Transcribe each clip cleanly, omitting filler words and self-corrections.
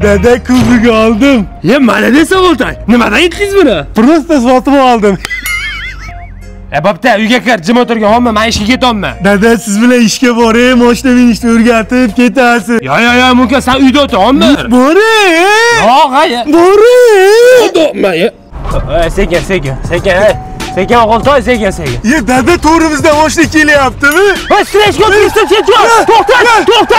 Dada kubik oldim. Ya mana desa Oltay. Nimadan yetdingiz buni? Prosta sotib oldim. Bo'pti, uyga kir, jim o'tirgan olma, men ishga ketolman. Dada siz bilan ishga boray, mashina minishni o'rgatib ketasiz. Yo, Muka, sen uyda o'tir, olma. Boray. Yo'q, hayır. Boray. O'tirma. Sekin, Sekin Oltay, sekin. Ya dada to'g'rimizdan mashina kelyaptimi? Voy, stress ko'pirishdan ketma. To'xta.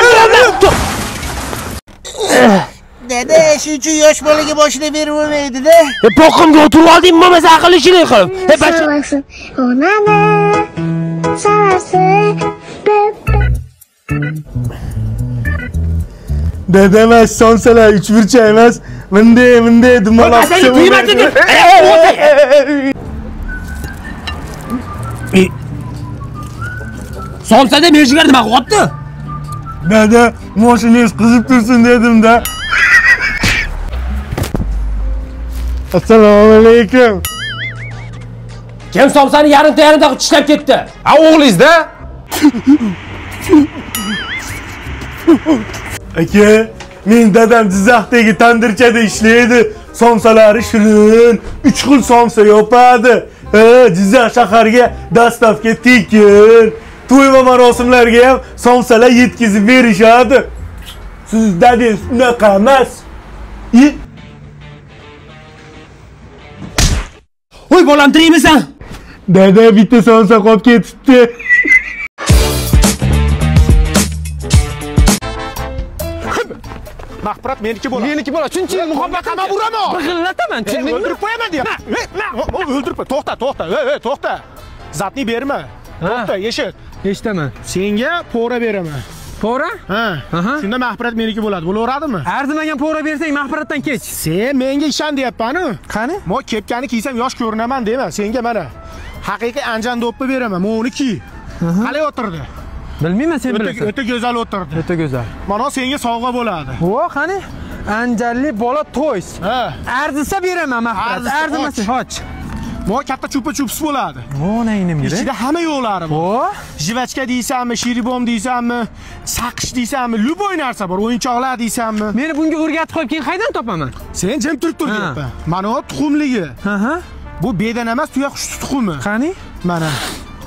Dada, shuncha yosh bolaga boshida berib bo'lmaydi-da. Poqimga o'tirib olding, bo'lmasa aql ishini qilib. Sarasın, onana, sarasın, Dada emas, sonsalar 3 burchak emas. Bunday dumalab Solsada merjigar nima qilyapti? Dada, mashinangiz qizib tursin dedim-da. Assalomu alaykum. Kim somsani yarimta tishlab ketdi? Ha, o'g'lingiz-da? Aka, men dadam Jizzaxdagi tandirchada ishlaydi. Somsalari shirin, 3 xil somsa yopadi. Jizzax shaharga dastavka tekin. To'y va marosimlarga ham somsalar yetkazib berishadi. Siz dadangiz unaqa emas. Voy, bolam tirikmisan? Dada bitta somsa qolib ketibdi. Mahfurat meniki bo'ladi. Meniki bo'ladi. Chunki muhabbatama uraman. Big'illataman, tushundingmi? O'ldirib qo'yaman deyapman. O'ldirib qo'y. To'xta. Zatni berma. To'xta, eshit. Eshitaman. Senga pora beraman. Pora? Ha. Shunda mahfurat meniki bo'ladi. Bo'laveradimi? Arzimagan pora bersang mahfuratdan kech. Sen menga ishon deyapman-ku. Qani? Men kepkani kiysam yosh ko'rinaman dema. Senga mana haqiqiy anjan do'ppi beraman. Men uni kiy. Qalay o'tirdi? Bilmayman, sen bilasan. O'ta go'zal o'tirdi. O'ta go'zal. Mana senga sovg'a bo'ladi. Vo, qani? Anjalli bola to'ys. Ha. Arzisa beraman mahfurat. Arzimasa och. Mo katta chupa-chups bo'ladi. Vo'nayimga. Ichida hamma yo'qlari bor. Vo? Jivachka deysanmi, shiribom deysanmi, saqish deysanmi, luboy narsa bor, o'yinchoqlar deysanmi. Meni bunga o'rgatib qo'yib, keyin qaydan topaman? Sen jim turib turibsan. Mana bu tuxumligi. Bu bedan emas, tuya qush tuxumi. Qani? Mana.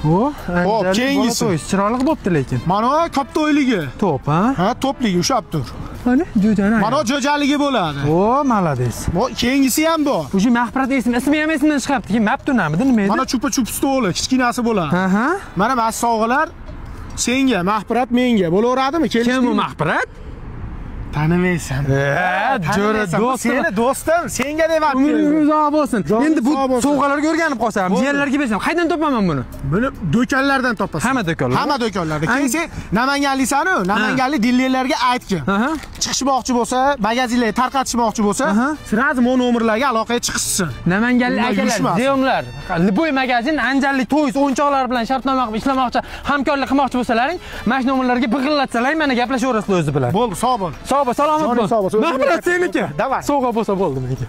O, Hop, keyingisi. Chiroyli bo'pti lekin. Mana koptoyligi. Top, ha? Ha, topligi ushab tur. Qani? Jo'jani. Mana jo'jaligi bo'ladi. O, malades. Mo keyingisi ham bor. O'sha mahfurat ismi ham esimdan chiqibdi. Keyin maptunamidi, nima edi? Mana chupa-chups to'g'li, kichkinasi bo'ladi. Mana mas sovg'alar senga, mahfurat menga bo'laveradimi? Kim u mahfurat? Tanimaysan. Jo'ra do'st. Seni do'stim, senga deyapman. Umringiz uzoq bo'lsin. Endi bu sovg'alarga o'rganib qolsam, jiyanlarga bersam, qaydan topaman buni? Buni do'konlardan topasan. Hamma do'konlar. Hamma do'konlarda. Keyin sen Namanganlisan-ku, Namanganlik dillerlarga aytgin. Chiqishmoqchi bo'lsa, magazinlarga tarqatishmoqchi bo'lsa, sразу mo nomerlarga aloqaga chiqishsin. Namanganlik akalar, ziyomlar, Liboy magazin, Anjalli to'ys o'yinchoqlar bilan shartnoma qilib ishlamoqchi, hamkorlik qilmoqchi bo'lsalaring, mana shu nomerlarga big'illatsalar, mana gaplashaverasizlar o'zi bilan. Bo'ldi, sog' bo'l. Salomat bo'l. Mahfurat seniki. Davay. Sovg'a bo'lsa bo'ldi menga.